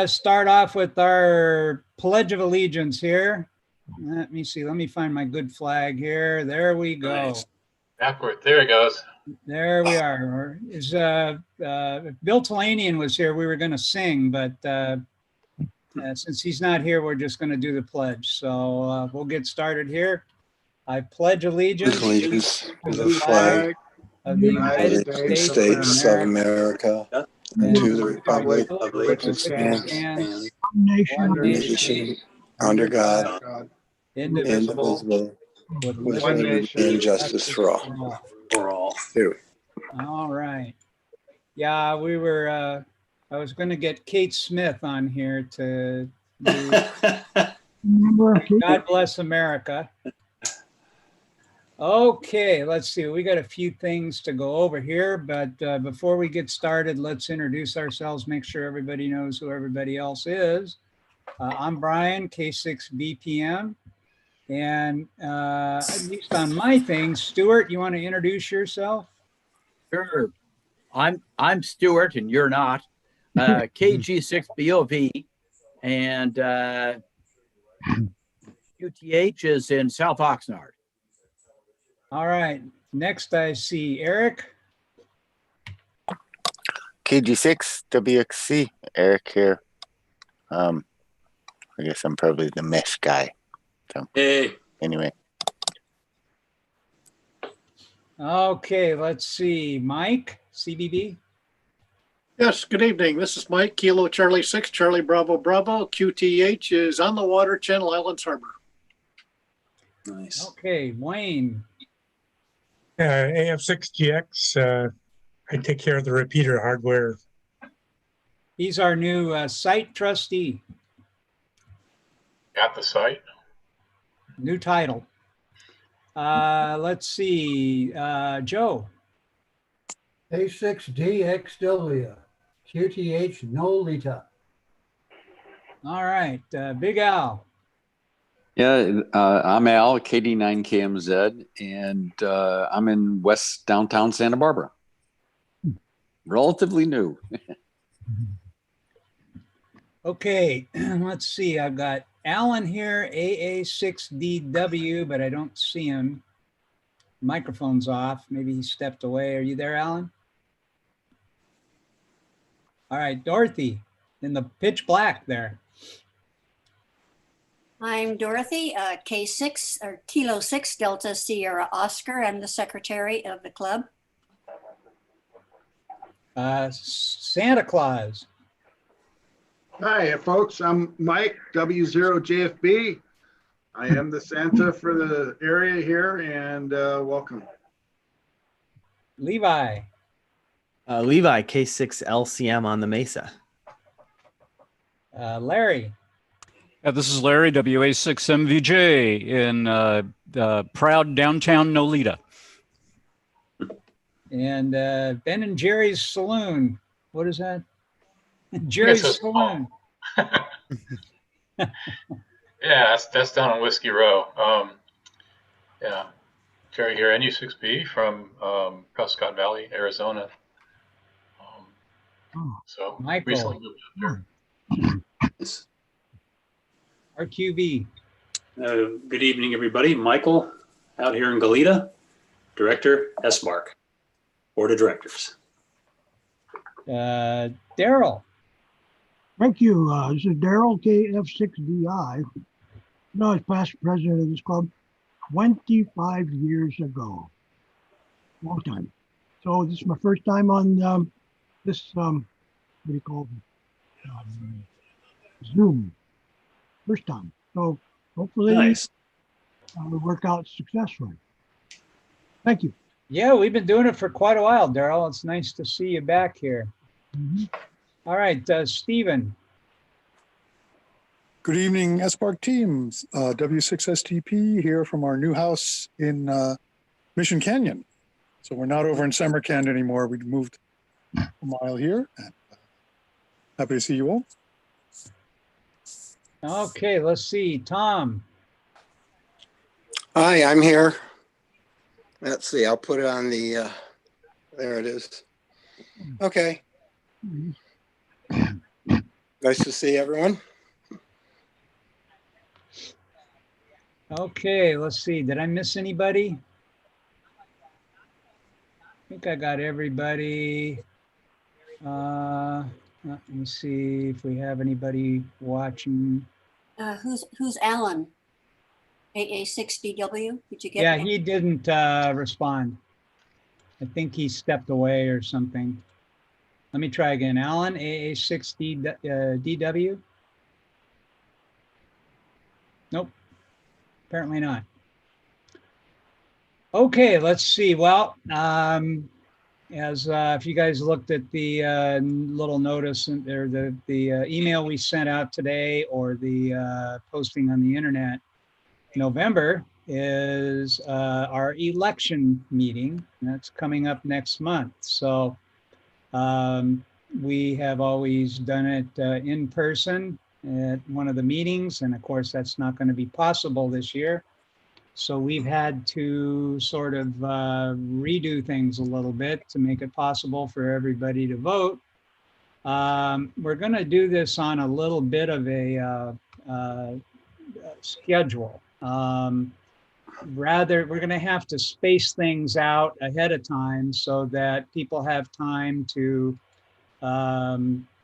start off with our Pledge of Allegiance here. Let me see. Let me find my good flag here. There we go. Nice. Backward. There it goes. There we are. If Bill Talanian was here, we were going to sing, but since he's not here, we're just going to do the pledge. So we'll get started here. I pledge allegiance to the flag of the United States of America and to the republic of which which stands one nation under God, indivisible, with with liberty liberty and justice for all. Here. All right. Yeah, I was going to get Kate Smith on here to do God Bless America. Okay, let's see. We got a few things to go over here, but before we get started, let's introduce ourselves, make sure everybody knows who everybody else is. I'm Brian, K6BPM, and at least on my thing, Stuart, you want to introduce yourself? Sure. I'm Stuart, and you're not. KG6BOV, and QTH is in South Oxnard. All right. Next, I see Eric. KG6WXC, Eric here. I guess I'm probably the mesh guy. So anyway. Okay, let's see. Mike, CBB. Yes, good evening. This is Mike, Kilo Charlie 6, Charlie Bravo Bravo. QTH is on the water, Channel Islands Harbor. Nice. Okay, Wayne. AF6GX, I take care of the repeater hardware. He's our new site trustee. Got the site. New title. Let's see. Joe. A6DXW, QTH Nolita. All right. Big Al. Yeah, I'm Al, KD9KMZ, and I'm in West downtown Santa Barbara. Relatively new. Okay, let's see. I've got Alan here, AA6DW, but I don't see him. Microphone's off. Maybe he stepped away. Are you there, Alan? All right, Dorothy, in the pitch black there. I'm Dorothy, K6 or Kilo 6 Delta Sierra Oscar. I'm the secretary of the club. Santa Claus. Hi, folks. I'm Mike, W0JFB. I am the Santa for the area here, and welcome. Levi. Levi, K6LCM on the Mesa. Larry. This is Larry, WA6MVJ in proud downtown Nolita. And Ben and Jerry's Saloon. What is that? Jerry's Saloon. Yeah, that's down on Whiskey Row. Yeah, Jerry here, NU6B from Prescott Valley, Arizona. So Michael. recently moved up there. RQV. Good evening, everybody. Michael out here in Goleta, Director, SMARC, Board of Directors. Daryl. Thank you. This is Daryl, KF6DI. I was past president of this club 25 years ago. Long time. So this is my first time on this, what do you call it? Zoom. First time. So hopefully nice. It'll work out successfully. Thank you. Yeah, we've been doing it for quite a while, Daryl. It's nice to see you back here. Mm-hmm. All right, Stephen. Good evening, SPARC teams. W6STP here from our new house in Mission Canyon. So we're not over in Samarkand anymore. We moved a mile here. And, happy to see you all. Okay, let's see. Tom. Hi, I'm here. Let's see. I'll put it on the, there it is. Okay. Nice to see everyone. Okay, let's see. Did I miss anybody? I think I got everybody. Let me see if we have anybody watching. Who's Alan? AA6DW? Did you get Yeah, that? he didn't respond. I think he stepped away or something. Let me try again. Alan, AA6DW? Nope, apparently not. Okay, let's see. Well, as if you guys looked at the little notice or the email we sent out today or the posting on the internet, November is our election meeting. And that's coming up next month. So we have always done it in person at one of the meetings. And of course, that's not going to be possible this year. So we've had to sort of redo things a little bit to make it possible for everybody to vote. We're going to do this on a little bit of a schedule. Rather, we're going to have to space things out ahead of time so that people have time to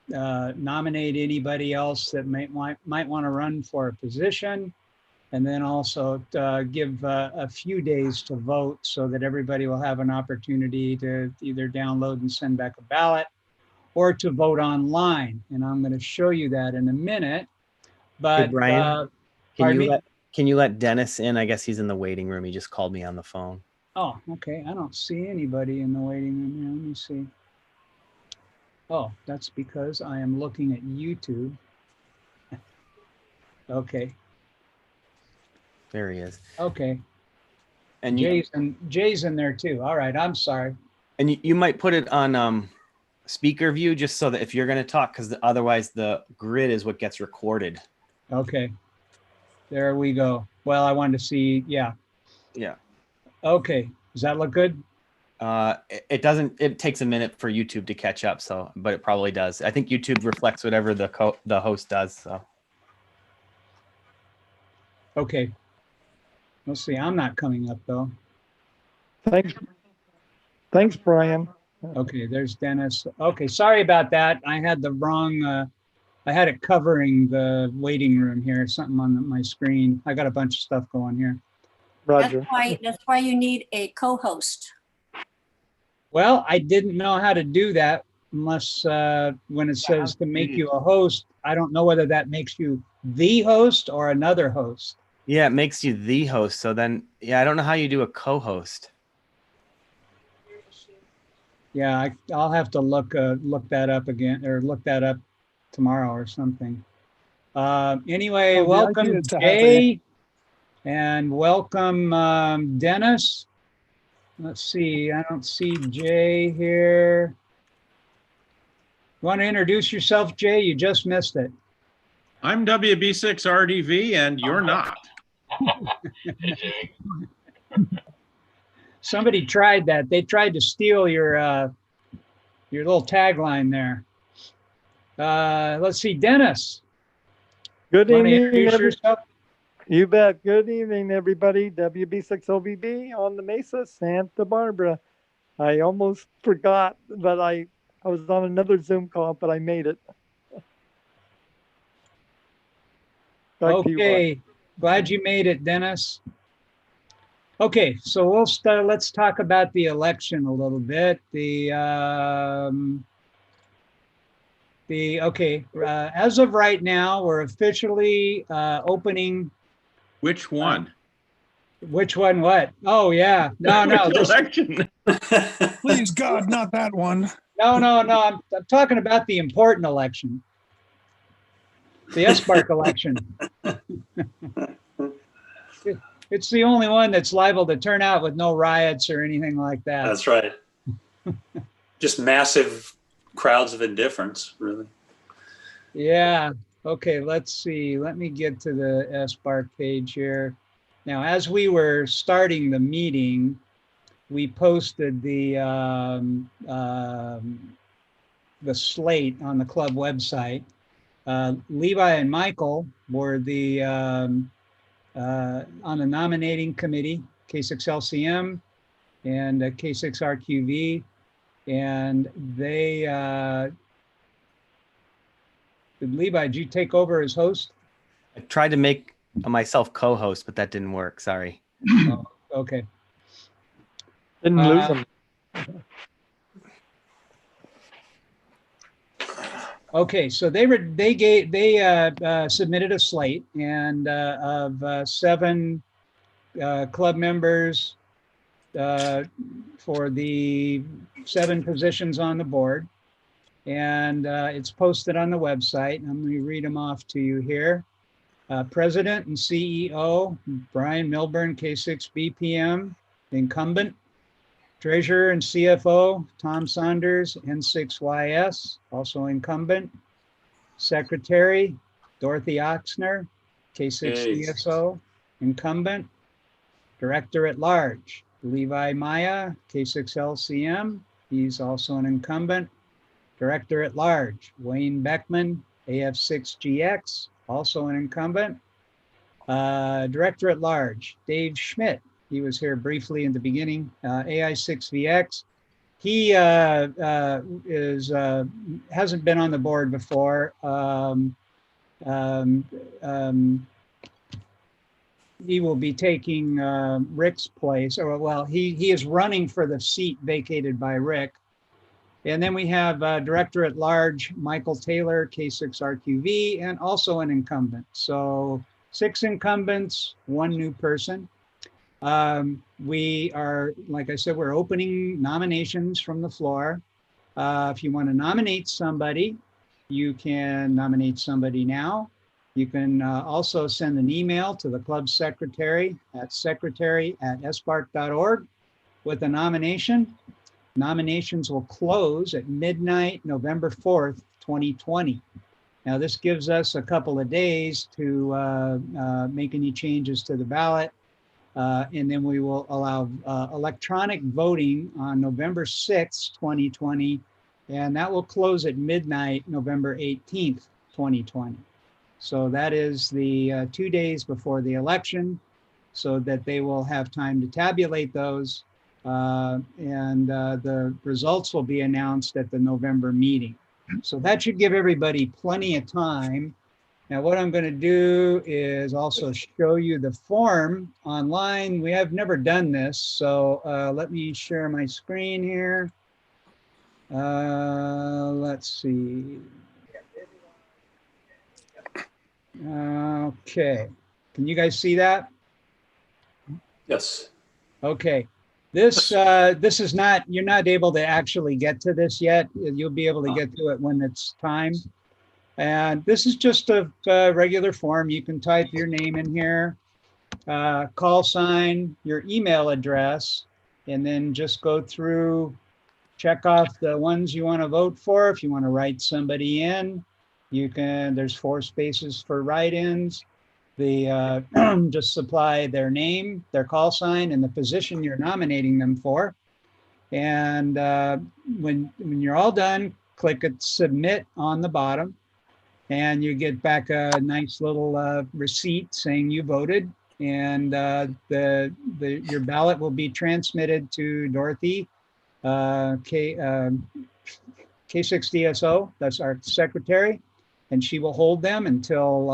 nominate anybody else that might want to run for a position. And then also give a few days to vote so that everybody will have an opportunity to either download and send back a ballot or to vote online. And I'm going to show you that in a minute. But Hey, Brian, pardon me? can you let Dennis in? I guess he's in the waiting room. He just called me on the phone. Oh, okay. I don't see anybody in the waiting room here. Let me see. Oh, that's because I am looking at YouTube. Okay. There he is. Okay. And Jay's in there too. All right. I'm sorry. And you might put it on speaker view just so that if you're going to talk, because otherwise the grid is what gets recorded. Okay. There we go. Well, I wanted to see. Yeah. Yeah. Okay. Does that look good? It doesn't. It takes a minute for YouTube to catch up. So, but it probably does. I think YouTube reflects whatever the host does. So. Okay. Let's see. I'm not coming up though. Thanks, Brian. Okay. There's Dennis. Okay. Sorry about that. I had the wrong. I had it covering the waiting room here. Something on my screen. I got a bunch of stuff going here. Roger. That's why you need a co-host. Well, I didn't know how to do that unless when it says to make you a host, I don't know whether that makes you the host or another host. Yeah, it makes you the host. So then, yeah, I don't know how you do a co-host. Yeah, I'll have to look that up again or look that up tomorrow or something. Anyway, welcome Jay and welcome Dennis. Let's see, I don't see Jay here. You want to introduce yourself, Jay? You just missed it. I'm WB6RDV and you're not. Somebody tried that. They tried to steal your little tagline there. Let's see, Dennis. Good Want to evening. introduce yourself? You bet. Good evening, everybody. WB6OBB on the Mesa, Santa Barbara. I almost forgot, but I was on another Zoom call, but I made it. Back to you, Okay, glad you made it, Dennis. Okay, so we'll start. Let's talk about the election a little bit. As of right now, we're officially opening. Which one? Which one? What? Oh yeah, no. Which election? Please God, not that one. No. I'm talking about the important election, the SBARC election. It's the only one that's liable to turn out with no riots or anything like that. That's right. Just massive crowds of indifference, really. Yeah. Okay, let's see. Let me get to the SBARC page here. Now, as we were starting the meeting, we posted the slate on the club website. Levi and Michael were the on the nominating committee, K6LCM and K6RQV, and they Levi, did you take over as host? I tried to make myself co-host, but that didn't work. Sorry. Oh, okay. Didn't lose them. Okay, so they submitted a slate and of 7 club members for the 7 positions on the board, and it's posted on the website. I'm going to read them off to you here. President and CEO Brian Milburn, K6 BPM, incumbent. Treasurer and CFO, Tom Saunders, N6YS, also incumbent. Secretary, Dorothy Oxner, K6 DSO, incumbent. Director at large, Levi Maya, K6LCM, he's also an incumbent. Director at large, Wayne Beckman, AF6GX, also an incumbent. Director at large, Dave Schmidt. He was here briefly in the beginning. AI6VX. He hasn't been on the board before. He will be taking Rick's place, or well, he is running for the seat vacated by Rick. And then we have Director at Large Michael Taylor, K6RQV, and also an incumbent. So 6 incumbents, 1 new person. We are, like I said, we're opening nominations from the floor. If you want to nominate somebody, you can nominate somebody now. You can also send an email to the club secretary at secretary@spark.org with a nomination. Nominations will close at midnight, November 4th, 2020. Now, this gives us a couple of days to make any changes to the ballot. And then we will allow electronic voting on November 6th, 2020, and that will close at midnight, November 18th, 2020. So that is the 2 days before the election, so that they will have time to tabulate those, and the results will be announced at the November meeting. So that should give everybody plenty of time. Now, what I'm going to do is also show you the form online. We have never done this, so let me share my screen here. Let's see. Okay, can you guys see that? Yes. Okay, this is not, you're not able to actually get to this yet. You'll be able to get to it when it's time. And this is just a regular form. You can type your name in here, call sign, your email address, and then just go through, check off the ones you want to vote for. If you want to write somebody in, you can, there's 4 spaces for write-ins. The just supply their name, their call sign, and the position you're nominating them for. And when you're all done, click it submit on the bottom. And you get back a nice little receipt saying you voted, and your ballot will be transmitted to Dorothy K6DSO. That's our secretary, and she will hold them until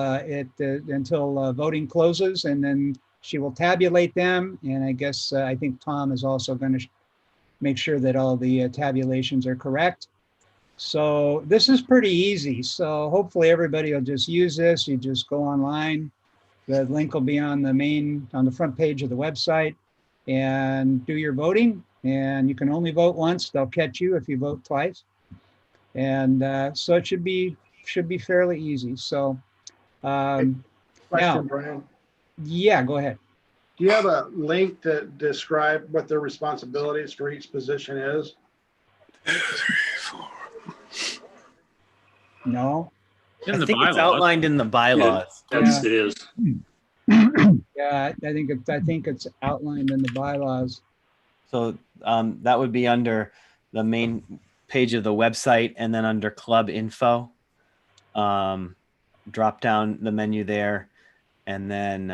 voting closes, and then she will tabulate them. And I guess I think Tom is also going to make sure that all the tabulations are correct. So this is pretty easy. So hopefully everybody will just use this. You just go online. The link will be on the front page of the website, and do your voting. And you can only vote once. They'll catch you if you vote twice. And so it should be fairly easy. So Question, now, Brian. Yeah, go ahead. Do you have a link to describe what their responsibilities for each position is? No. I think it's outlined in the bylaws. Yes, it is. Yeah, I think it's outlined in the bylaws. So that would be under the main page of the website, and then under club info. drop down the menu there, and then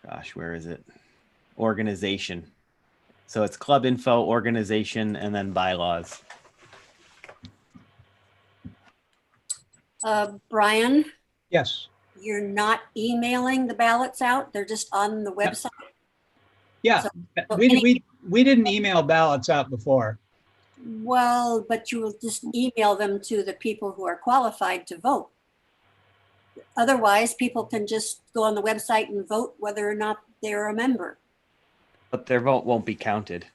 gosh, where is it? Organization. So it's club info, organization, and then bylaws. Brian, Yes. you're not emailing the ballots out. They're just on the website. Yeah, So we didn't email ballots out before. Well, but you will just email them to the people who are qualified to vote. Otherwise, people can just go on the website and vote whether or not they're a member. But their vote won't be counted.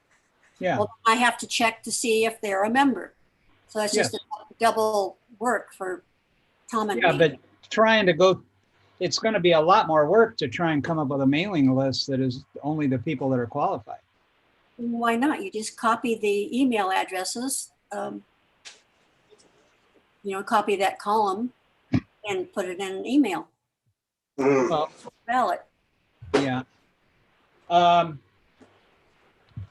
Yeah. Well, I have to check to see if they're a member. So that's just a double work for Tom and Yeah, me. but trying to go, it's going to be a lot more work to try and come up with a mailing list that is only the people that are qualified. Why not? You just copy the email addresses, copy that column and put it in an email Well, ballot. yeah.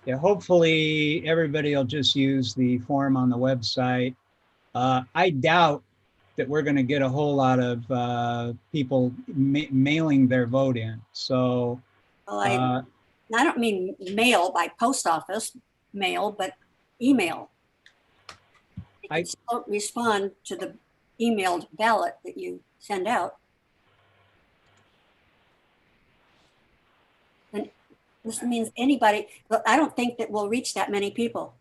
Yeah, hopefully everybody will just use the form on the website. I doubt that we're going to get a whole lot of people mailing their vote in. So Well, I don't mean mail by post office mail, but email. You can still respond to the emailed ballot that you send out. And this means anybody, but I don't think that we'll reach that many people.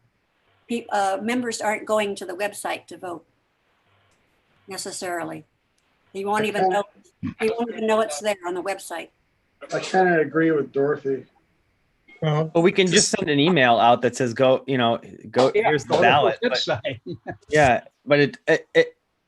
Members aren't going to the website to vote necessarily. They won't even know. They won't even know it's there on the website. I kind of agree with Dorothy. But we can just send an email out that says, go, here's the ballot. But, yeah, but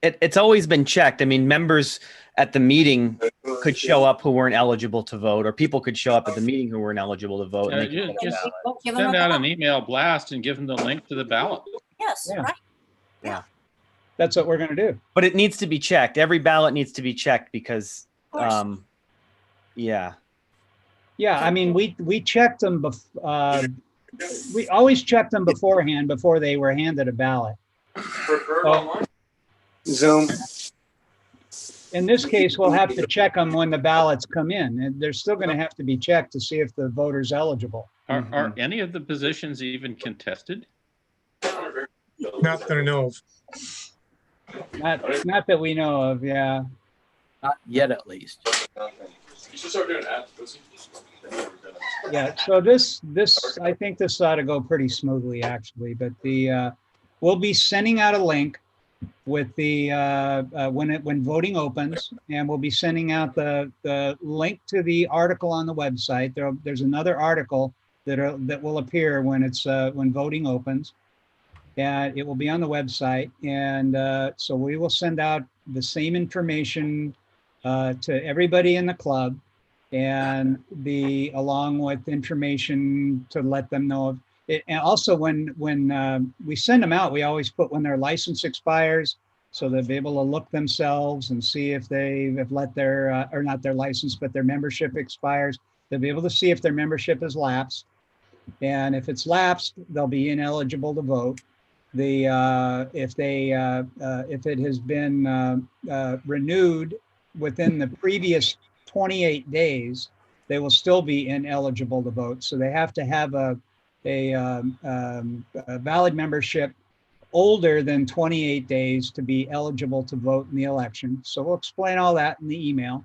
it's always been checked. I mean, members at the meeting could show up who weren't eligible to vote, or people could show up at the meeting who weren't eligible to vote. And they could Just get a ballot. send out an email blast and give them the link to the ballot. Yes, right. Yeah. That's what we're going to do. But it needs to be checked. Every ballot needs to be checked because, yeah. Yeah, I mean, we checked them. We always checked them beforehand before they were handed a ballot. Zoom. In this case, we'll have to check them when the ballots come in, and they're still going to have to be checked to see if the voter's eligible. Are any of the positions even contested? Not that I know of. Not that we know of. Yeah. Not yet, at least. You should start doing that. Yeah, so this I think this ought to go pretty smoothly actually, but we'll be sending out a link with the when voting opens, and we'll be sending out the link to the article on the website. There's another article that will appear when it's when voting opens, and it will be on the website, and so we will send out the same information to everybody in the club, and along with information to let them know of it. And also when we send them out, we always put when their license expires, so they'll be able to look themselves and see if they have let their or not their license, but their membership expires. They'll be able to see if their membership has lapsed, and if it's lapsed, they'll be ineligible to vote. If it has been renewed within the previous 28 days, they will still be ineligible to vote. So they have to have a valid membership older than 28 days to be eligible to vote in the election. So we'll explain all that in the email,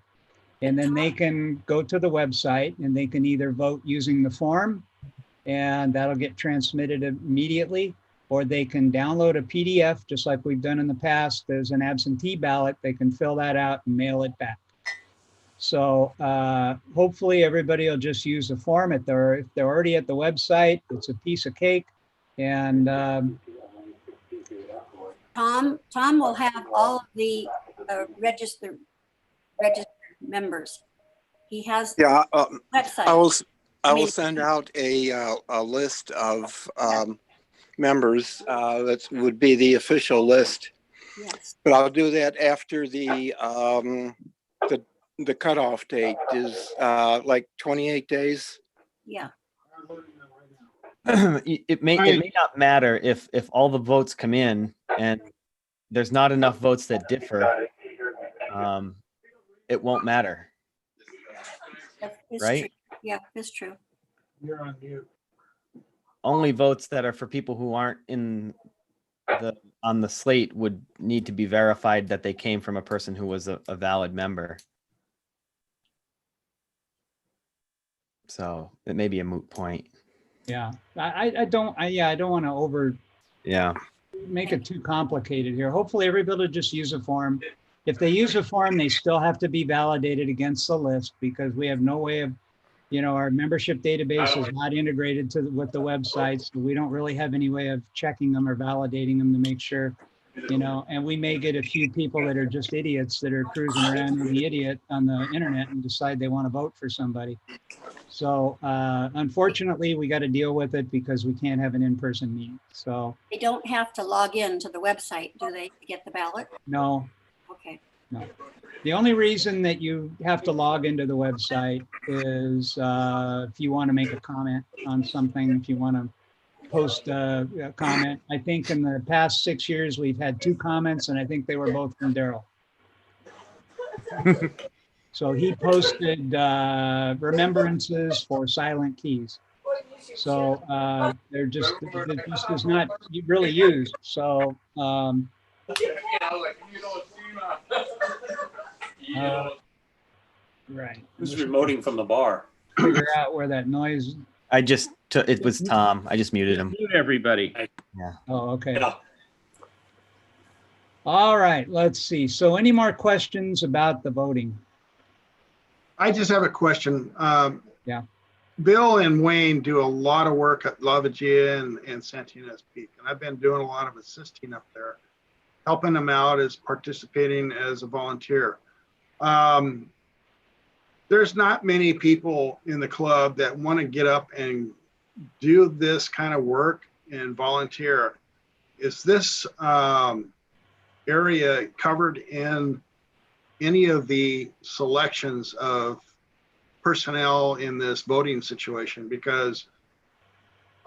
and then they can go to the website and they can either vote using the form, and that'll get transmitted immediately, or they can download a PDF just like we've done in the past. There's an absentee ballot. They can fill that out and mail it back. So hopefully everybody will just use the form. If they're already at the website, it's a piece of cake. And Tom will have all of the registered members. He has website. I will send out a list of members that would be the official list. Yes. But I'll do that after the cutoff date is like 28 days. Yeah. It may not matter if all the votes come in and there's not enough votes that differ, it won't matter. It's Right? true. Yeah, it's true. You're on mute. Only votes that are for people who aren't on the slate would need to be verified that they came from a person who was a valid member. So it may be a moot point. Yeah, I don't want to make it too complicated here. Hopefully everybody will just use a form. If they use a form, they still have to be validated against the list because we have no way of, our membership database is not integrated with the website. So we don't really have any way of checking them or validating them to make sure, and we may get a few people that are just idiots that are cruising around with the idiot on the internet and decide they want to vote for somebody. So unfortunately, we got to deal with it because we can't have an in-person meeting. So They don't have to log in to the website, do they, to get the ballot? no, Okay. no. The only reason that you have to log into the website is if you want to make a comment on something, if you want to post a comment. I think in the past 6 years, we've had 2 comments, and I think they were both from Daryl. So he posted remembrances for Silent Keys. So it just is not really used. So right. Who's remoting from the bar? Figure out where that noise. It was Tom. I just muted him. Mute everybody. Yeah. Oh, okay. All right, let's see. So any more questions about the voting? I just have a question. Yeah. Bill and Wayne do a lot of work at La Vigia and Santa Ynez Peak, and I've been doing a lot of assisting up there, helping them out as participating as a volunteer. There's not many people in the club that want to get up and do this kind of work and volunteer. Is this area covered in any of the selections of personnel in this voting situation? Because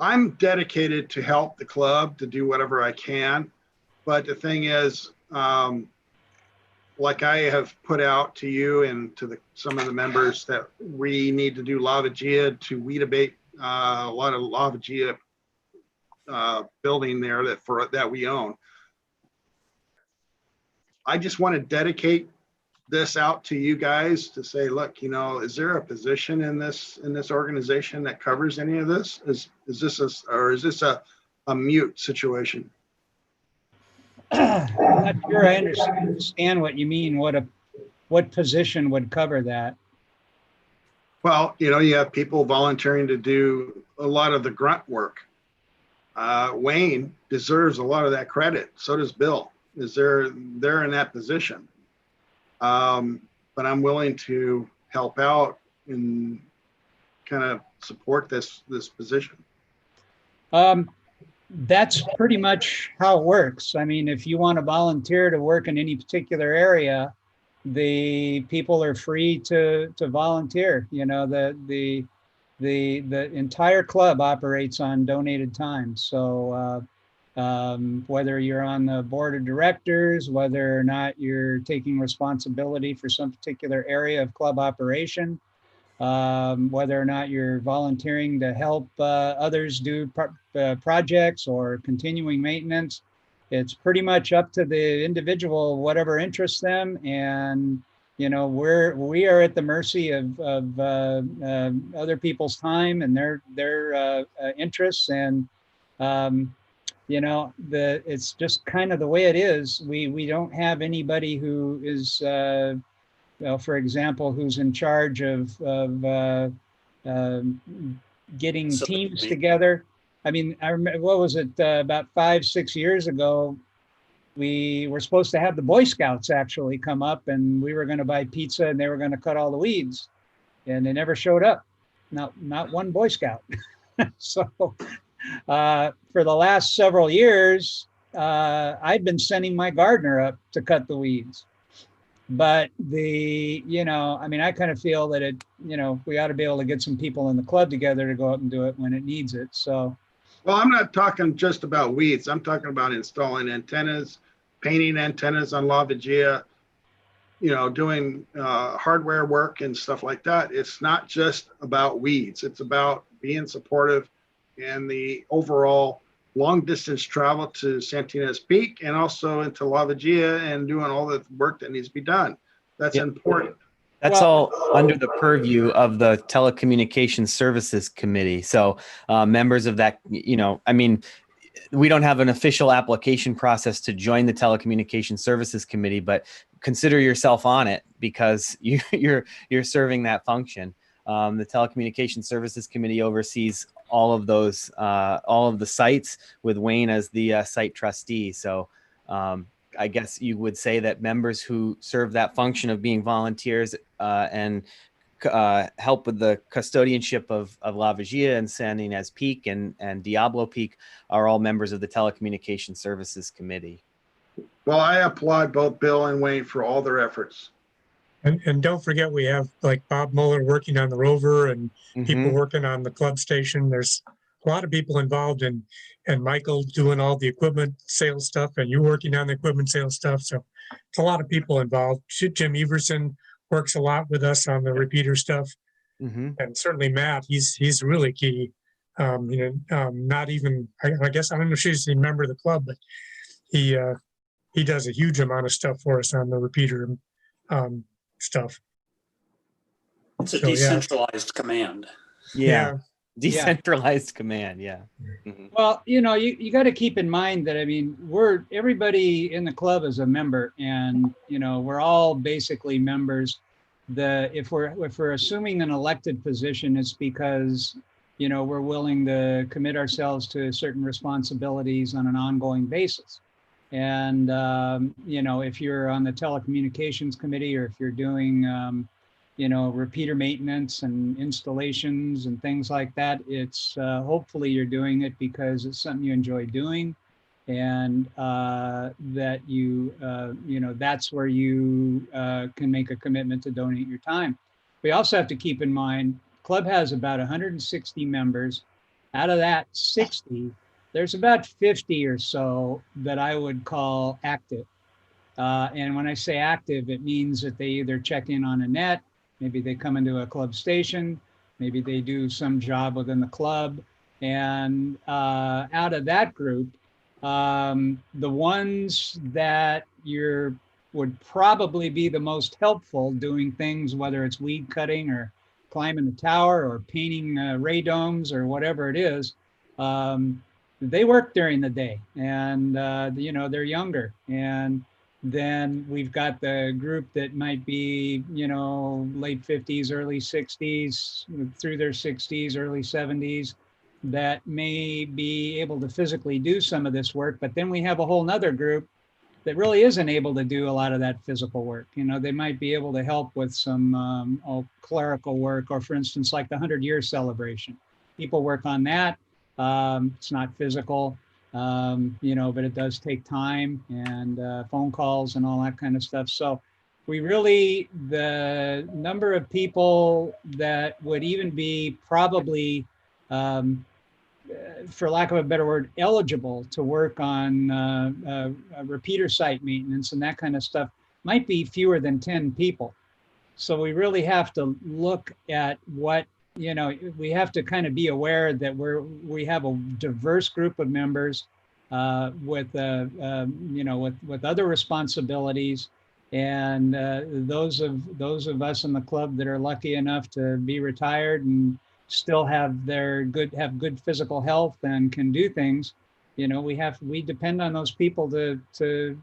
I'm dedicated to help the club to do whatever I can. But the thing is, like I have put out to you and to some of the members that we need to do La Vigia to weed abate a lot of La Vigia building there that we own. I just want to dedicate this out to you guys to say, look, is there a position in this organization that covers any of this? Is this a mute situation? I'm not sure I understand what you mean. What position would cover that? Well, you have people volunteering to do a lot of the grunt work. Wayne deserves a lot of that credit. So does Bill. They're in that position. But I'm willing to help out and kind of support this position. That's pretty much how it works. I mean, if you want to volunteer to work in any particular area, the people are free to volunteer. The entire club operates on donated time. So whether you're on the board of directors, whether or not you're taking responsibility for some particular area of club operation, whether or not you're volunteering to help others do projects or continuing maintenance, it's pretty much up to the individual, whatever interests them. And we are at the mercy of other people's time and their interests. And it's just kind of the way it is. We don't have anybody who is for example, who's in charge of getting teams together. I mean, I remember, what was it, about 5-6 years ago, we were supposed to have the Boy Scouts actually come up, and we were going to buy pizza and they were going to cut all the weeds, and they never showed up. Not one Boy Scout. So for the last several years, I've been sending my gardener up to cut the weeds. But I kind of feel that we ought to be able to get some people in the club together to go out and do it when it needs it. So, well, I'm not talking just about weeds. I'm talking about installing antennas, painting antennas on La Vigia, you know, doing hardware work and stuff like that. It's not just about weeds. It's about being supportive and the overall long distance travel to Santinez Peak and also into La Vigia and doing all the work that needs to be done. That's important. That's all under the purview of the Telecommunications Services Committee. So members of that, you know, I mean, we don't have an official application process to join the Telecommunications Services Committee, but consider yourself on it because you're serving that function. The Telecommunications Services Committee oversees all of those, all of the sites with Wayne as the site trustee. So I guess you would say that members who serve that function of being volunteers and help with the custodianship of La Vigia and Santinez Peak and Diablo Peak are all members of the Telecommunications Services Committee. Well, I applaud both Bill and Wayne for all their efforts. And don't forget, we have like Bob Mueller working on the rover and people working on the club station. There's a lot of people involved and Michael doing all the equipment sales stuff and you working on the equipment sales stuff. So it's a lot of people involved. Jim Everson works a lot with us on the repeater stuff. And certainly Matt, he's really key. You know, not even, I guess, I don't know if she's a member of the club, but he does a huge amount of stuff for us on the repeater stuff. It's a decentralized command. Yeah. Decentralized command. Yeah. Well, you know, you got to keep in mind that, I mean, everybody in the club is a member and, you know, we're all basically members. If we're assuming an elected position, it's because, you know, we're willing to commit ourselves to certain responsibilities on an ongoing basis. And, you know, if you're on the telecommunications committee or if you're doing, you know, repeater maintenance and installations and things like that, it's hopefully you're doing it because it's something you enjoy doing and that you know, that's where you can make a commitment to donate your time. We also have to keep in mind, club has about 160 members. Out of that 60, there's about 50 or so that I would call active. And when I say active, it means that they either check in on a net, maybe they come into a club station, maybe they do some job within the club. And out of that group, the ones that would probably be the most helpful doing things, whether it's weed cutting or climbing a tower or painting radomes or whatever it is, they work during the day and, you know, they're younger. And then we've got the group that might be, you know, late 50s, early 60s, through their 60s, early 70s, that may be able to physically do some of this work. But then we have a whole nother group that really isn't able to do a lot of that physical work. You know, they might be able to help with some clerical work, or for instance, like the 100-year celebration. People work on that. It's not physical, you know, but it does take time and phone calls and all that kind of stuff. So we really, the number of people that would even be probably, for lack of a better word, eligible to work on repeater site maintenance and that kind of stuff might be fewer than 10 people. So we really have to look at what, you know, we have to kind of be aware that we have a diverse group of members with, you know, with other responsibilities. And those of us in the club that are lucky enough to be retired and still have good physical health and can do things, you know, we depend on those people to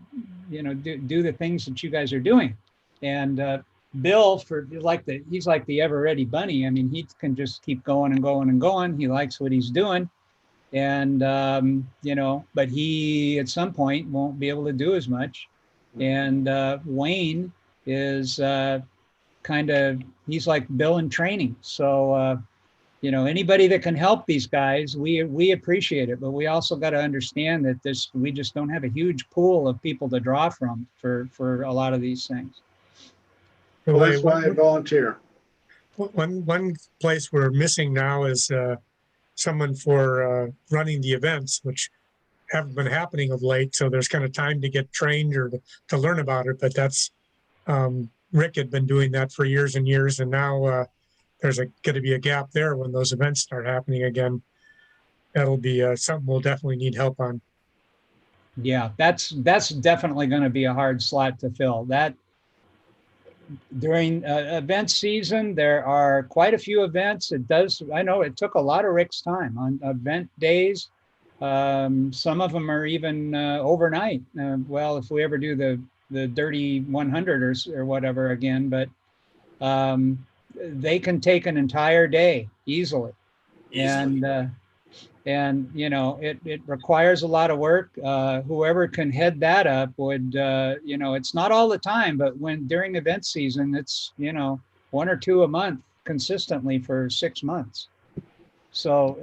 you know, do the things that you guys are doing. And Bill, he's like the ever ready bunny. I mean, he can just keep going and going and going. He likes what he's doing. And, you know, but he at some point won't be able to do as much. And Wayne is he's like Bill in training. So, you know, anybody that can help these guys, we appreciate it. But we also got to understand that we just don't have a huge pool of people to draw from for a lot of these things. Well, that's why I volunteer. One place we're missing now is someone for running the events, which haven't been happening of late. So there's kind of time to get trained or to learn about it. But that's, Rick had been doing that for years and years. And now there's going to be a gap there when those events start happening again. That'll be something we'll definitely need help on. Yeah, that's definitely going to be a hard slot to fill. That during event season, there are quite a few events. I know it took a lot of Rick's time on event days. Some of them are even overnight. Well, if we ever do the Dirty 100 or whatever again, but they can take an entire day easily. And you know, it requires a lot of work. Whoever can head that up would, you know, it's not all the time, but when during event season, it's, you know, 1 or 2 a month consistently for 6 months. So,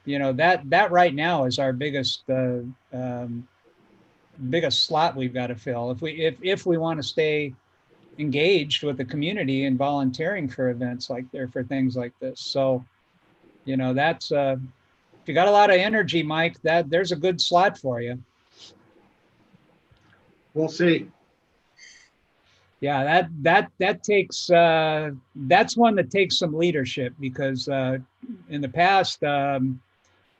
you know, that right now is our biggest slot we've got to fill. If we want to stay engaged with the community and volunteering for events for things like this. So, you know, that's, if you got a lot of energy, Mike, there's a good slot for you. We'll see. Yeah, that takes that's one that takes some leadership, because in the past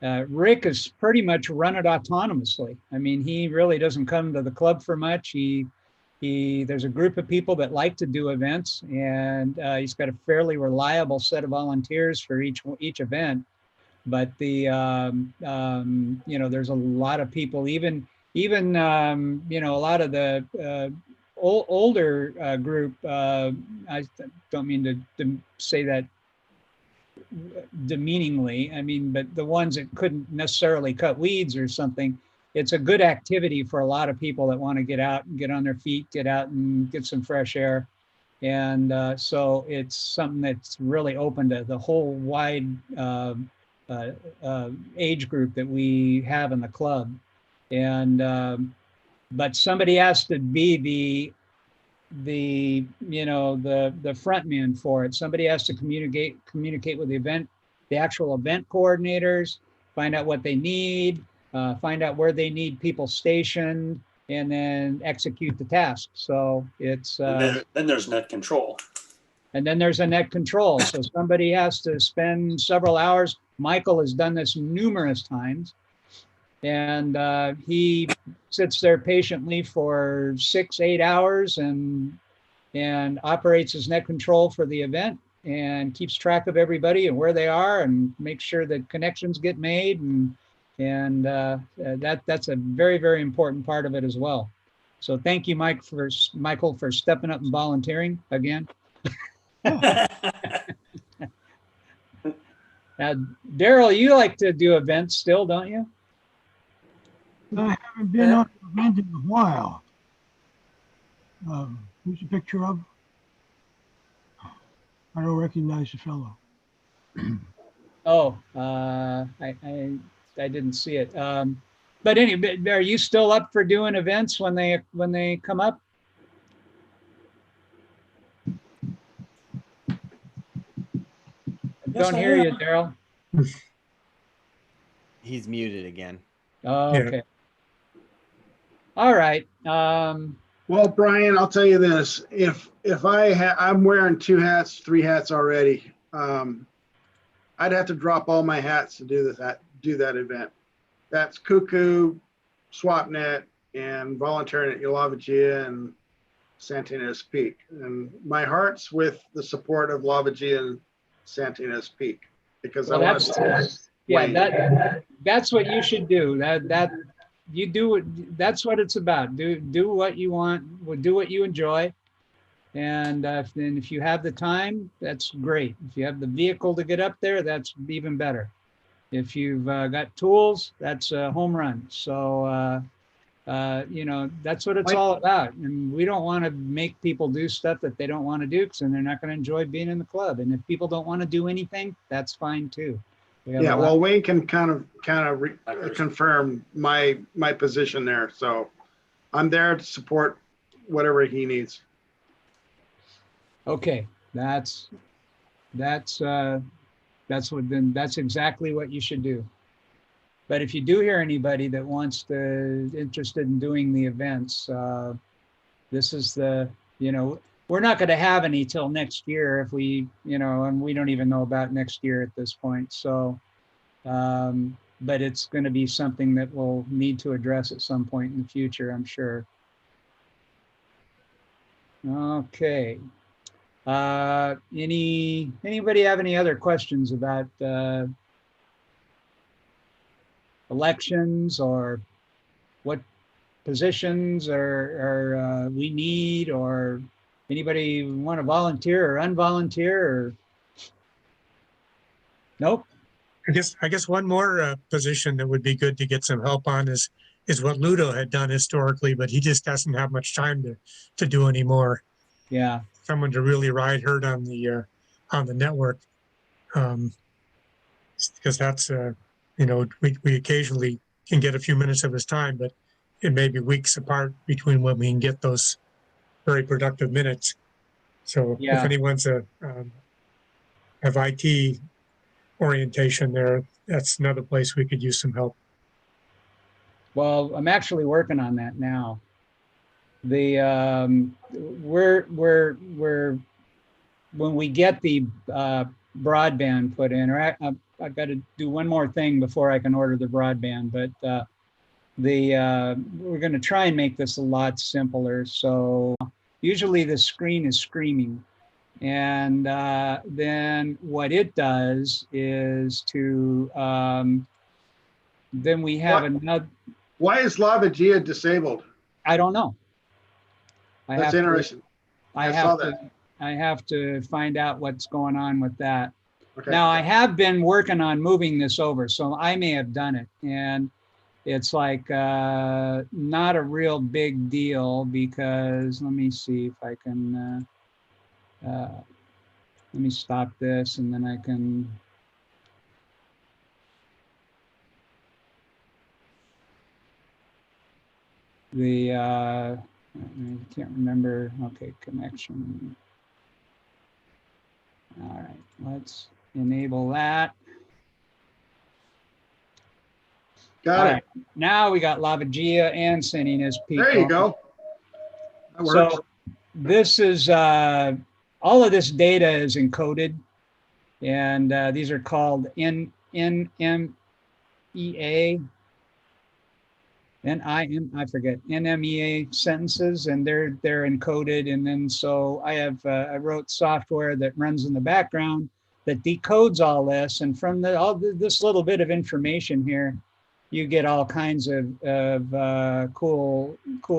Rick has pretty much run it autonomously. I mean, he really doesn't come to the club for much. There's a group of people that like to do events, and he's got a fairly reliable set of volunteers for each event. But the you know, there's a lot of people, even you know, a lot of the older group. I don't mean to say that demeaningly. I mean, but the ones that couldn't necessarily cut weeds or something. It's a good activity for a lot of people that want to get out and get on their feet, get out and get some fresh air. And so it's something that's really open to the whole wide age group that we have in the club. And but somebody has to be the you know, the front man for it. Somebody has to communicate with the actual event coordinators, find out what they need, find out where they need people stationed, and then execute the task. So it's then there's net control. And then there's a net control. So somebody has to spend several hours. Michael has done this numerous times, and he sits there patiently for 6-8 hours and operates as net control for the event and keeps track of everybody and where they are and makes sure that connections get made, and that's a very, very important part of it as well. So thank you, Michael, for stepping up and volunteering again. Now, Daryl, you like to do events still, don't you? I haven't been on an event in a while. Who's the picture of? I don't recognize the fellow. Oh, I didn't see it. But anyway, are you still up for doing events when they come up? Don't hear you, Daryl. He's muted again. Oh, okay. All right. Well, Brian, I'll tell you this: if I'm wearing 2 hats, 3 hats already, I'd have to drop all my hats to do that event. That's Cuckoo, SwapNet, and volunteering at Yalavatjia and Santa Ynez Peak. And my heart's with the support of Lavaggia and Santa Ynez Peak, because well, I want to. Yeah, that's what you should do. You do it. That's what it's about. Do what you want. Do what you enjoy. And if you have the time, that's great. If you have the vehicle to get up there, that's even better. If you've got tools, that's a home run. So, you know, that's what it's all about. And we don't want to make people do stuff that they don't want to do, because then they're not going to enjoy being in the club. And if people don't want to do anything, that's fine too. Yeah, well, Wayne can kind of confirm my position there. So I'm there to support whatever he needs. Okay, that's exactly what you should do. But if you do hear anybody that wants to, interested in doing the events, this is the, we're not going to have any till next year if we, and we don't even know about next year at this point. So, but it's going to be something that we'll need to address at some point in the future, I'm sure. Okay. Anybody have any other questions about elections, or what positions are we need, or anybody want to volunteer or unvolunteer, or nope? I guess one more position that would be good to get some help on is what Ludo had done historically, but he just doesn't have much time to do anymore. Yeah. Someone to really ride herd on the network, because that's we occasionally can get a few minutes of his time, but it may be weeks apart between when we can get those very productive minutes. So if anyone's have IT orientation there, that's another place we could use some help. Well, I'm actually working on that now. The when we get the broadband put in, or I've got to do one more thing before I can order the broadband, but we're going to try and make this a lot simpler. So usually the screen is screaming, and then what it does is to then we have another. Why is Lavagia disabled? I don't know. That's interesting. I have to find out what's going on with that. Okay. Now, I have been working on moving this over, so I may have done it. And it's like not a real big deal, because let me see if I can, let me stop this, and then I can. I can't remember. Okay, connection. All right, let's enable that. Got it. Right. Now we got Lavagia and sending his people. There you go. That works. So this is all of this data is encoded, and these are called NMEA. NMEA sentences, and they're encoded. And then so I wrote software that runs in the background that decodes all this, and from this little bit of information here, you get all kinds of cool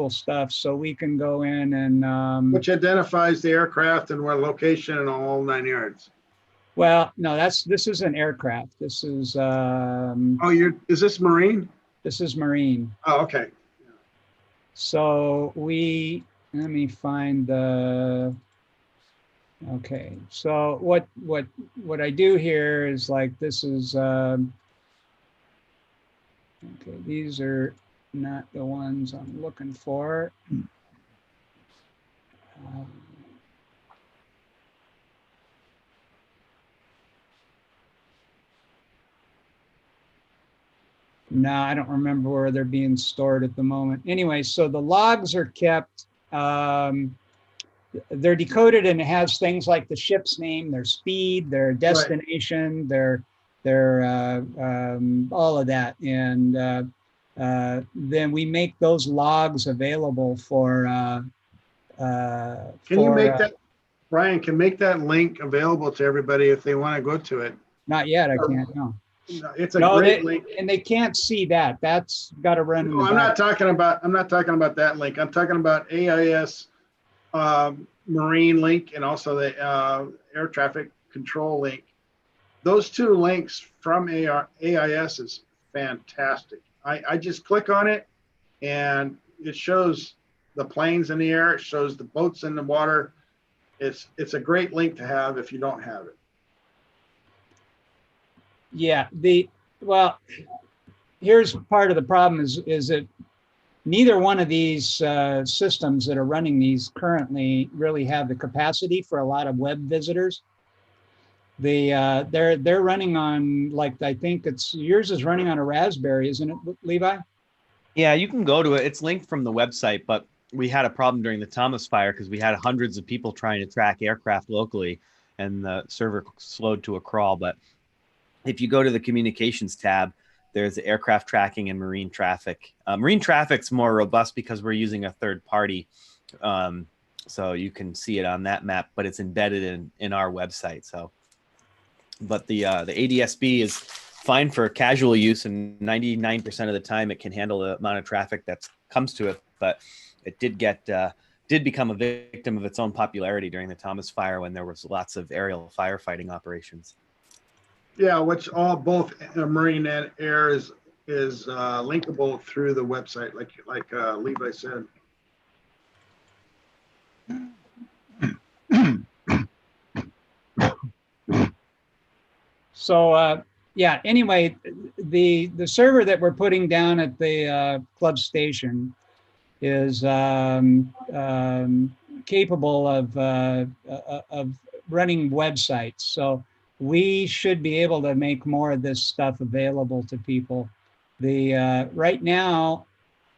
stuff. So we can go in and which identifies the aircraft and what location and all 9 yards. Well, no, this is an aircraft. This is is this Marine? This is Marine. Oh, okay. So let me find the, okay. So what I do here is, like, this is, okay, these are not the ones I'm looking for. No, I don't remember where they're being stored at the moment. Anyway, so the logs are kept, they're decoded, and it has things like the ship's name, their speed, their destination, their all of that. And then we make those logs available for, can you make that, Brian, can make that link available to everybody if they want to go to it? Not yet, I can't, no. It's a great link, and they can't see that. That's got to run. No, I'm not talking about that link. I'm talking about AIS Marine link, and also the air traffic control link. Those two links from AIS is fantastic. I just click on it, and it shows the planes in the air. It shows the boats in the water. It's a great link to have if you don't have it. Yeah, well, here's part of the problem is that neither one of these systems that are running these currently really have the capacity for a lot of web visitors. they're running on, like, I think it's yours is running on a Raspberry, isn't it, Levi? Yeah, you can go to it. It's linked from the website, but we had a problem during the Thomas fire because we had hundreds of people trying to track aircraft locally, and the server slowed to a crawl. But if you go to the communications tab, there's aircraft tracking and marine traffic. Marine traffic's more robust because we're using a third party. So you can see it on that map, but it's embedded in our website. So, but the ADSB is fine for casual use, and 99% of the time it can handle the amount of traffic that comes to it. But it did become a victim of its own popularity during the Thomas fire when there was lots of aerial firefighting operations. Yeah, which both marine and air is linkable through the website, like Levi said. So yeah, anyway, the server that we're putting down at the club station is capable of running websites. So we should be able to make more of this stuff available to people. Right now,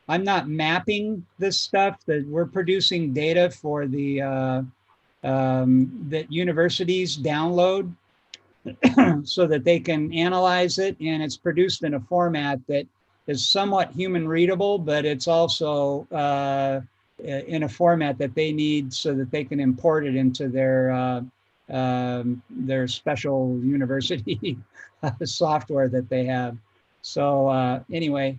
I'm not mapping this stuff. That we're producing data for that universities download so that they can analyze it, and it's produced in a format that is somewhat human readable, but it's also in a format that they need so that they can import it into their special university software that they have. So anyway,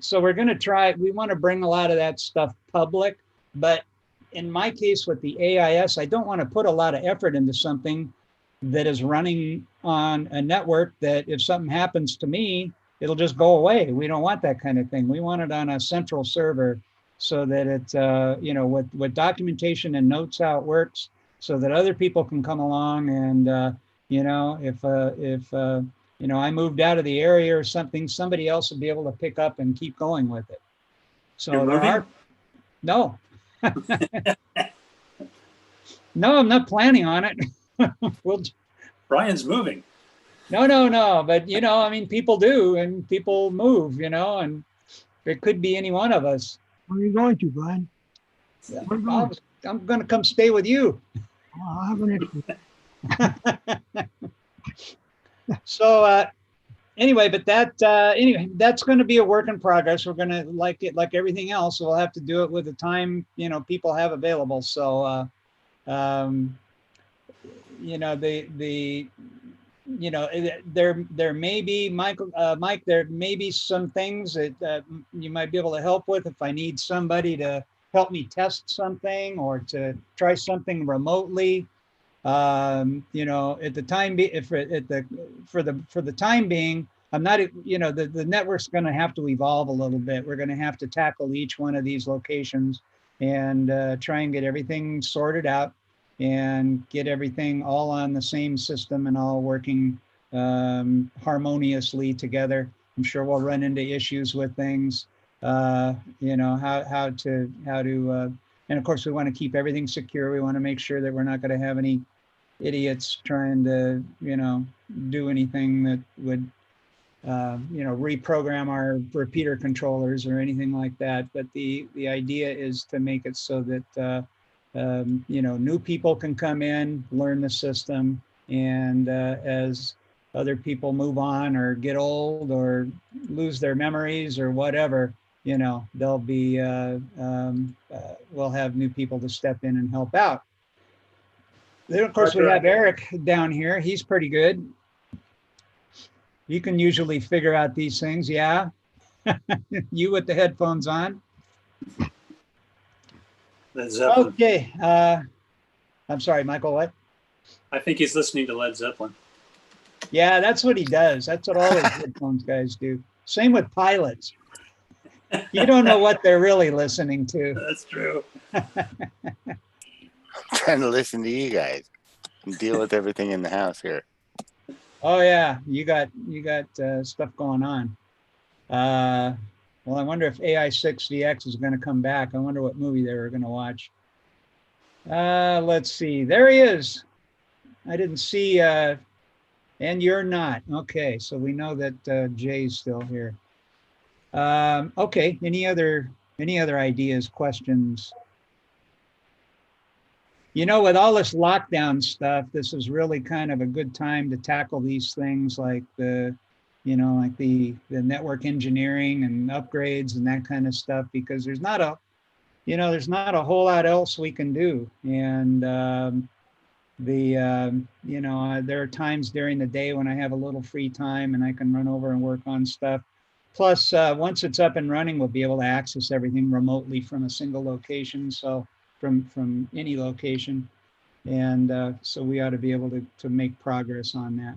so we're going to try, we want to bring a lot of that stuff public, but in my case with the AIS, I don't want to put a lot of effort into something that is running on a network that if something happens to me, it'll just go away. We don't want that kind of thing. We want it on a central server so that it's, with documentation and notes how it works, so that other people can come along and, if I moved out of the area or something, somebody else will be able to pick up and keep going with it. So You're moving? No. No, I'm not planning on it. Brian's moving. No. But, people do, and people move, and it could be any one of us. Where are you going to, Brian? Yeah, I'm going to come stay with you. I'll have an extra. So anyway, but that's going to be a work in progress. We're going to, like everything else, we'll have to do it with the time, people have available. So, there may be, Mike, there may be some things that you might be able to help with if I need somebody to help me test something or to try something remotely. At the time, for the time being, I'm not, the network's going to have to evolve a little bit. We're going to have to tackle each one of these locations and try and get everything sorted out and get everything all on the same system and all working harmoniously together. I'm sure we'll run into issues with things, how to, and of course we want to keep everything secure. We want to make sure that we're not going to have any idiots trying to, do anything that would, reprogram our repeater controllers or anything like that. But the idea is to make it so that, new people can come in, learn the system, and as other people move on or get old or lose their memories or whatever, they'll be, we'll have new people to step in and help out. Then, of course, we have Eric down here. He's pretty good. You can usually figure out these things. Yeah. You with the headphones on. Led Zeppelin. Okay. I'm sorry, Michael, what? I think he's listening to Led Zeppelin. Yeah, that's what he does. That's what all those headphones guys do. Same with pilots. You don't know what they're really listening to. That's true. Trying to listen to you guys and deal with everything in the house here. Oh yeah, you got stuff going on. Well, I wonder if AI6DX is going to come back. I wonder what movie they were going to watch. Let's see. There he is. I didn't see, and you're not. Okay, so we know that Jay's still here. Okay, any other ideas, questions? You know, with all this lockdown stuff, this is really kind of a good time to tackle these things like the network engineering and upgrades and that kind of stuff, because there's not a whole lot else we can do. And there are times during the day when I have a little free time and I can run over and work on stuff. Plus, once it's up and running, we'll be able to access everything remotely from a single location. So from any location. And so we ought to be able to make progress on that.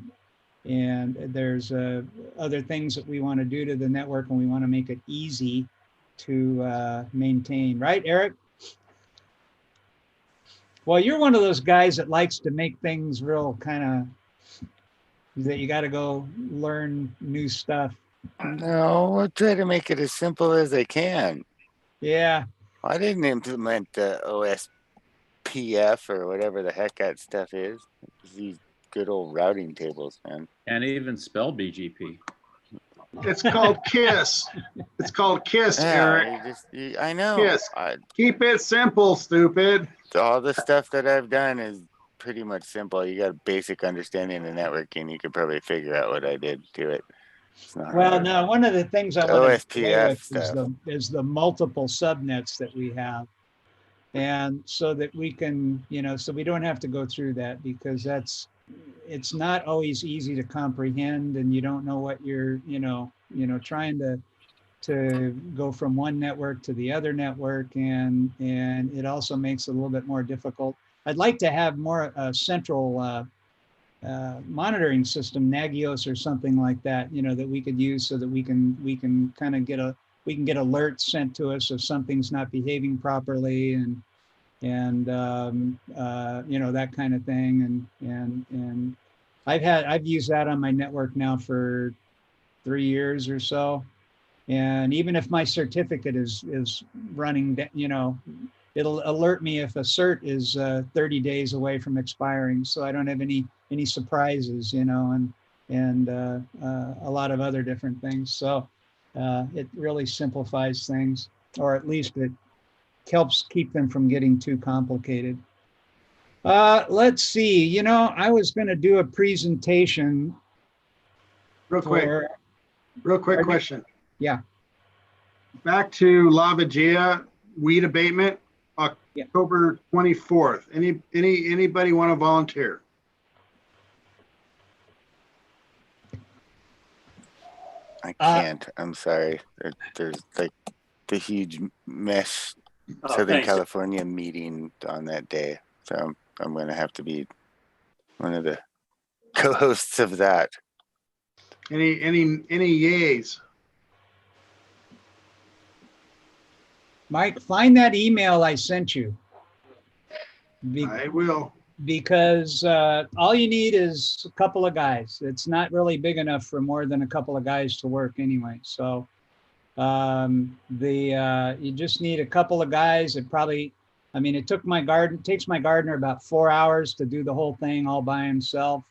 And there's other things that we want to do to the network, and we want to make it easy to maintain. Right, Eric? Well, you're one of those guys that likes to make things real kind of, that you got to go learn new stuff. No, I'll try to make it as simple as I can. Yeah. I didn't implement the OSPF or whatever the heck that stuff is. It's these good old routing tables, man. Can't even spell BGP. It's called KISS. It's called KISS, Eric. I know. KISS. Keep it simple, stupid. All the stuff that I've done is pretty much simple. You got a basic understanding of networking. You could probably figure out what I did to it. Well, no, one of the things I want to play with is the multiple subnets that we have. And so that we can, so we don't have to go through that, because it's not always easy to comprehend, and you don't know what you're, trying to go from one network to the other network. And it also makes it a little bit more difficult. I'd like to have more central monitoring system, Nagios or something like that, that we could use, so that we can kind of get alerts sent to us if something's not behaving properly, and that kind of thing. And I've used that on my network now for 3 years or so. And even if my certificate is running, it'll alert me if a cert is 30 days away from expiring, so I don't have any surprises, and a lot of other different things. So it really simplifies things, or at least it helps keep them from getting too complicated. Let's see, I was going to do a presentation. Real quick question. Yeah. Back to Lava Gia weed abatement, October 24th. Anybody want to volunteer? I can't. I'm sorry. There's like the huge mesh Southern California meeting on that day, so I'm going to have to be one of the co-hosts of that. Any yays? Mike, find that email I sent you. I will. Because all you need is a couple of guys. It's not really big enough for more than a couple of guys to work anyway. So you just need a couple of guys. It takes my gardener about 4 hours to do the whole thing all by himself.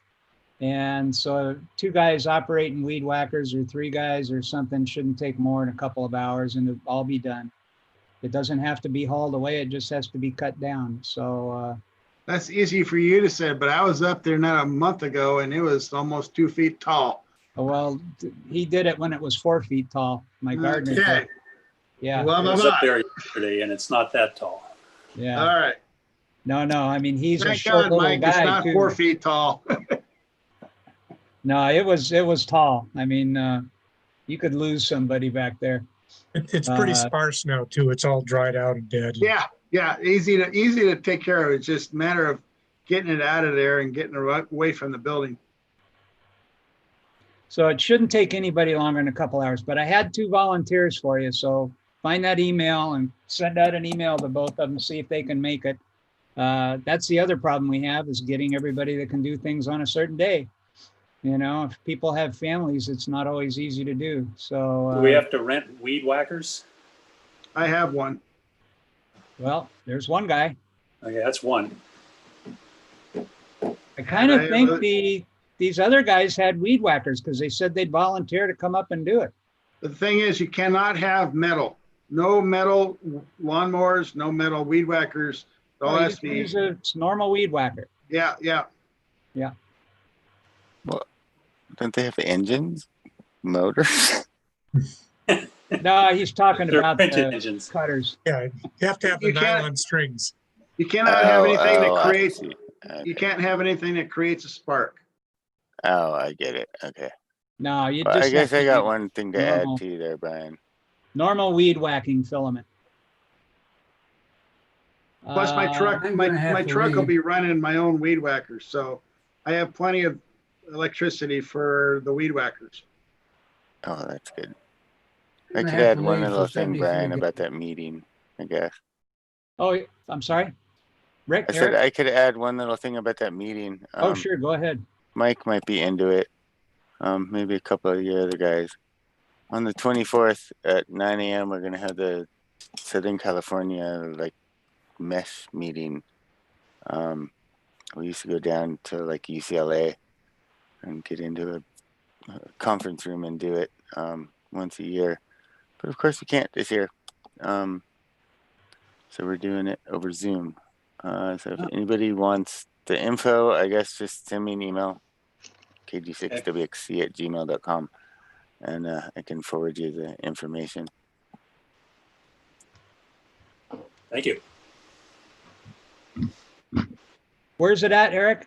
And so 2 guys operating weed whackers, or 3 guys or something, shouldn't take more than a couple of hours, and it'll all be done. It doesn't have to be hauled away. It just has to be cut down. So that's easy for you to say, but I was up there not a month ago, and it was almost 2 feet tall. Well, he did it when it was 4 feet tall. My gardener. Okay. Yeah. I was up there yesterday, and it's not that tall. Yeah. All right. No. I mean, he's Thank a short God, little Mike, guy. it's not too. 4 feet tall. No, it was tall. I mean, you could lose somebody back there. It's pretty sparse now too. It's all dried out and dead. Yeah. Easy to take care of. It's just a matter of getting it out of there and getting it away from the building. So it shouldn't take anybody longer than a couple hours, but I had 2 volunteers for you. So find that email and send out an email to both of them, see if they can make it. That's the other problem we have, is getting everybody that can do things on a certain day. If people have families, it's not always easy to do. So do we have to rent weed whackers? I have one. Well, there's one guy. Okay, that's one. I kind of I- think these other guys had weed whackers because they said they'd volunteer to come up and do it. The thing is, you cannot have metal. No metal lawnmowers, no metal weed whackers. It all Oh, you has just to be, use a normal weed whacker. yeah, yeah. Yeah. Well, don't they have engines, motors? No, he's talking They're about printed the engines. cutters. Yeah, you have to have the You can't- nylon strings. You cannot have anything that I creates, see. you can't have anything that creates a spark. Oh, I get it. Okay. No, you Well, just I guess have I to got use one thing to normal- add to you there, Brian. normal weed whacking filament. Plus my truck, I'm my, gonna have my to truck will leave. be running my own weed whackers. So I have plenty of electricity for the weed whackers. Oh, that's good. I'm I gonna could have add to one leave, little so thing, 73 Brian, gets about it. that meeting, I guess. Oh, I'm sorry. Rick, I said Eric? I could add one little thing about that meeting. Oh, sure. Go ahead. Mike might be into it. Maybe a couple of your other guys. On the 24th at 9 a.m., we're gonna have the Southern California like mesh meeting. We used to go down to like UCLA and get into a conference room and do it once a year, but of course we can't this year. So we're doing it over Zoom. So if anybody wants the info, I guess just send me an email, kg6wxc@gmail.com, and I can forward you the information. Thank you. Where's it at, Eric?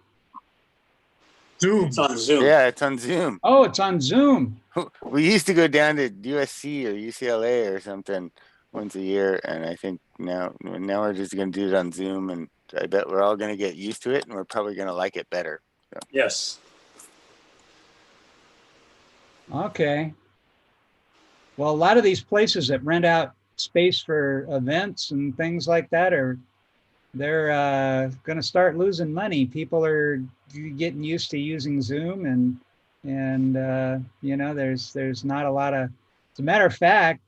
Zoom. It's on Zoom. Yeah, it's on Zoom. Oh, it's on Zoom. We used to go down to USC or UCLA or something once a year, and I think now we're just going to do it on Zoom, and I bet we're all going to get used to it, and we're probably going to like it better. So. Yes. Okay. Well, a lot of these places that rent out space for events and things like that they're going to start losing money. People are getting used to using Zoom, and you know, there's not a lot of. As a matter of fact,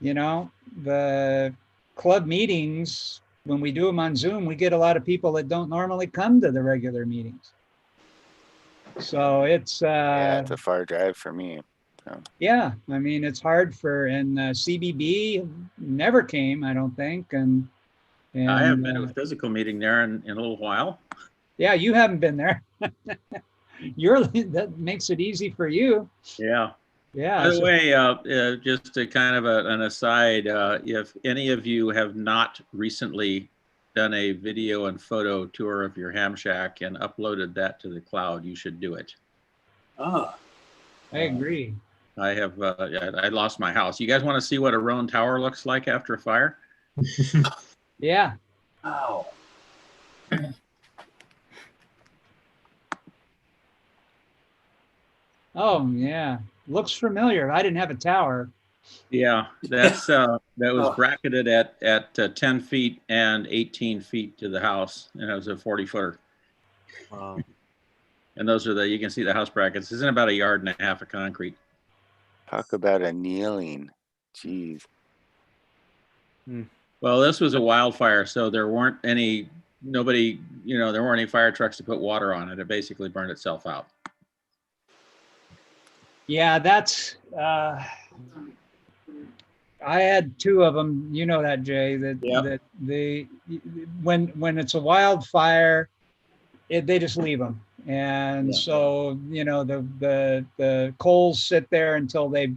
you know, the club meetings, when we do them on Zoom, we get a lot of people that don't normally come to the regular meetings. So it's yeah, it's a far drive for me. So. yeah, I mean, it's hard and CBB never came, I don't think, and I haven't been to a physical meeting there in a little while. Yeah, you haven't been there. That makes it easy for you. Yeah. Yeah. By the way, just a kind of an aside, if any of you have not recently done a video and photo tour of your ham shack and uploaded that to the cloud, you should do it. Ah. I agree. I have. I lost my house. You guys want to see what a Roan Tower looks like after a fire? Yeah. Wow. Oh yeah, looks familiar. I didn't have a tower. Yeah, that was bracketed at 10 feet and 18 feet to the house, and it was a 40-footer. Wow. And those are you can see the house brackets. It's in about 1.5 yards of concrete. Talk about a kneeling. Jeez. Well, this was a wildfire, so there weren't any there weren't any fire trucks to put water on it. It basically burned itself out. Yeah, that's. I had 2 of them. You know that, Jay. That when it's a wildfire, they just leave them, and so you know the coals sit there until they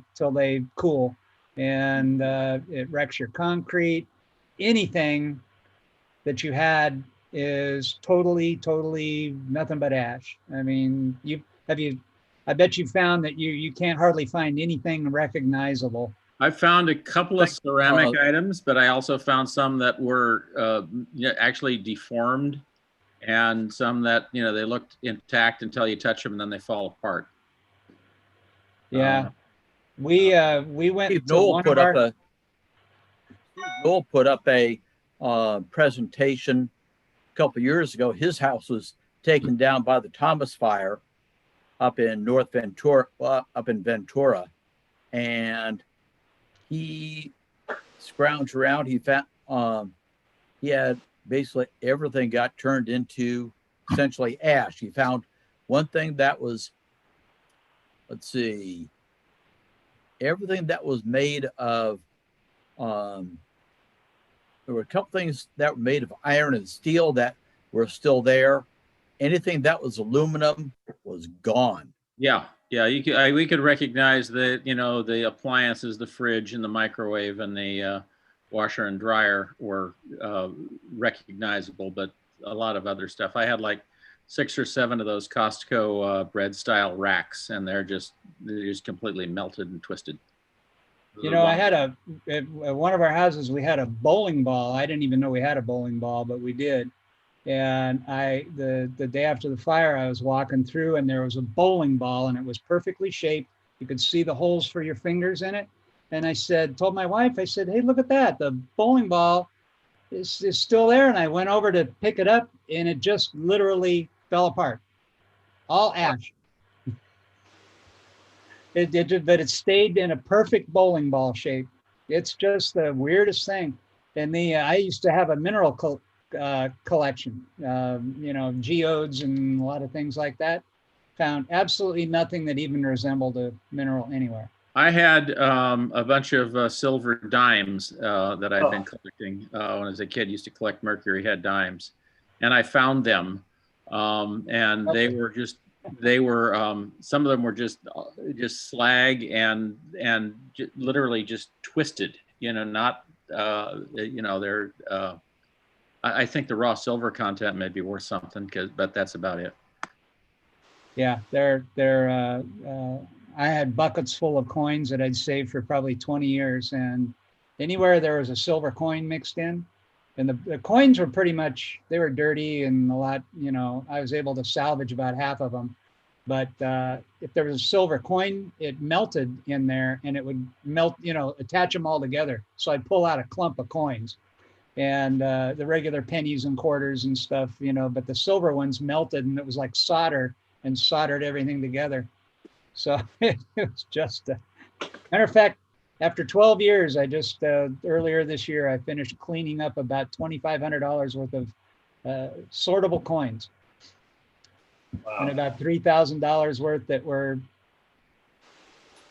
cool, and it wrecks your concrete. Anything that you had is totally nothing but ash. I mean, I bet you found that you can't hardly find anything recognizable. I found a couple of ceramic items, but I also found some that were actually deformed, and some that they looked intact until you touch them and then they fall apart. Yeah, we went. Steve to Noel one put of our, up Noel put up a presentation a couple years ago. His house was taken down by the Thomas Fire up in North Ventura, up in Ventura, and he scrounged around. He found he had basically everything got turned into essentially ash. He found one thing that was, let's see, everything that was made of, there were a couple things that were made of iron and steel that were still there. Anything that was aluminum was gone. Yeah, yeah. We could recognize that, you know, the appliances, the fridge and the microwave and the washer and dryer were recognizable, but a lot of other stuff. I had like 6 or 7 of those Costco bread style racks, and they're just completely melted and twisted. You know, I had at one of our houses, we had a bowling ball. I didn't even know we had a bowling ball, but we did. And the day after the fire, I was walking through and there was a bowling ball and it was perfectly shaped. You could see the holes for your fingers in it. And I told my wife, I said, hey, look at that. The bowling ball is still there. And I went over to pick it up and it just literally fell apart. All ash. But it stayed in a perfect bowling ball shape. It's just the weirdest thing. And I used to have a mineral collection, you know, geodes and a lot of things like that. Found absolutely nothing that even resembled a mineral anywhere. I had a bunch of silver dimes that I'd been collecting when I was a kid. Used to collect mercury head dimes, and I found them, and they were some of them were just slag and literally just twisted. You know, not you know, they're. I think the raw silver content may be worth something, but that's about it. Yeah, I had buckets full of coins that I'd saved for probably 20 years, and anywhere there was a silver coin mixed in, and the coins were pretty much, they were dirty and a lot, you know, I was able to salvage about half of them. But if there was a silver coin, it melted in there and it would melt, you know, attach them all together. So I'd pull out a clump of coins. And the regular pennies and quarters and stuff, you know, but the silver ones melted and it was like solder and soldered everything together. So it was just, matter of fact, after 12 years, I just, earlier this year, I finished cleaning up about $2,500 worth of sortable coins. Wow. And about $3,000 worth that were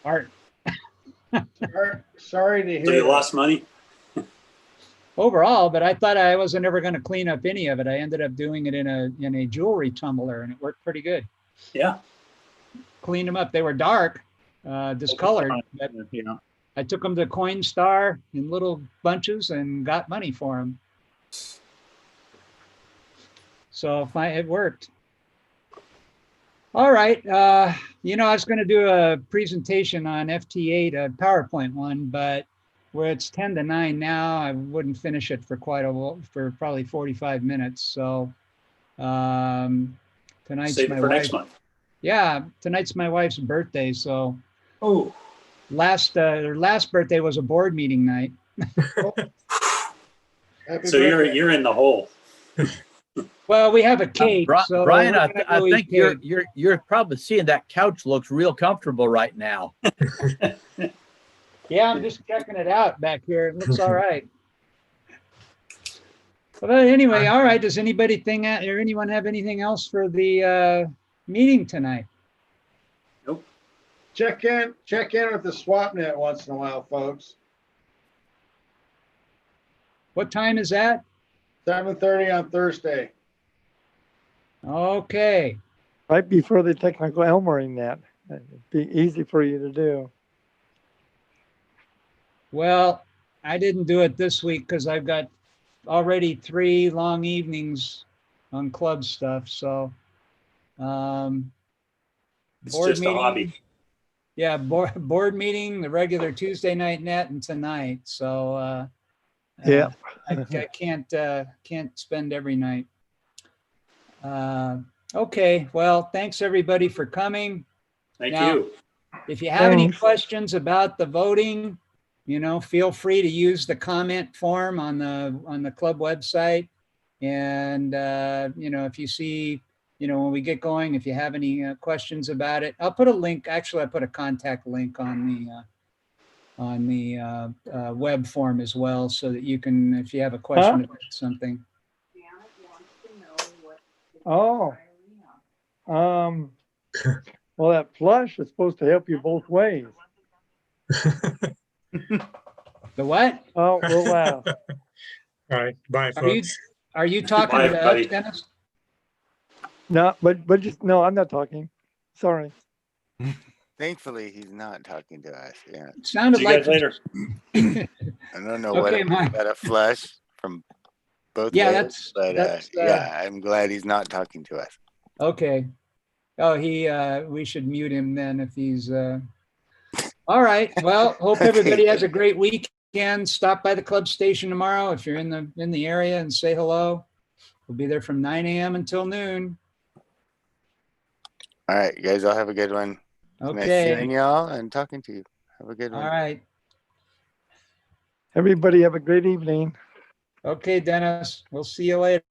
art. Sorry to hear. So you lost money? Overall, but I thought I wasn't ever going to clean up any of it. I ended up doing it in a jewelry tumbler, and it worked pretty good. Yeah, cleaned them up. They were dark, discolored. But I took them to Coinstar in little bunches and got money for them. So it worked. All right. You know, I was going to do a presentation on FT8, a PowerPoint one, but where it's 10 to 9 now, I wouldn't finish it for quite a while, for probably 45 minutes. So tonight's save it for next month. Yeah, tonight's my wife's birthday. So her last birthday was a board meeting night. So you're in the hole. Well, we have a cake. So Brian, I think you're probably seeing that couch looks real comfortable right now. Yeah, I'm just checking it out back here. It looks all right. But anyway, all right. Does anybody or anyone have anything else for the meeting tonight? Nope. Check in with the SwapNet once in a while, folks. What time is that? 7:30 on Thursday. Okay. Right before the technical Elmering net. It'd be easy for you to do. Well, I didn't do it this week because I've got already 3 long evenings on club stuff. So It's board just meeting, a hobby. Yeah, board meeting, the regular Tuesday night net, and tonight. So yeah, I can't spend every night. Okay, well, thanks everybody for coming. Thank Now, you. If you have any questions about the voting, you know, feel free to use the comment form on the club website. And, you know, if you see, you know, when we get going, if you have any questions about it, I'll put a link. Actually, I put a contact link on the web form as well, so that you can, if you have a question about something. Oh. Well, that flush is supposed to help you both ways. The what? Oh, we'll laugh. All right. Bye, Are you, folks. are you talking Bye, to us, everybody. Dennis? No, but just, no, I'm not talking. Sorry. Thankfully, he's not talking to us. Yeah. It sounded See you like. guys later. I don't know what Okay, it Mike. got a flush from both Yeah, ways, but yeah, I'm glad he's not talking to us. Okay. Oh, we should mute him then if he's, all right. Well, hope everybody has a great weekend. Stop by the club station tomorrow if you're in the area and say hello. We'll be there from 9 a.m. until noon. All right, you guys all have a good one. Nice Okay. seeing y'all and talking to you. Have a good one. All right. Everybody have a great evening. Okay, Dennis. We'll see you later.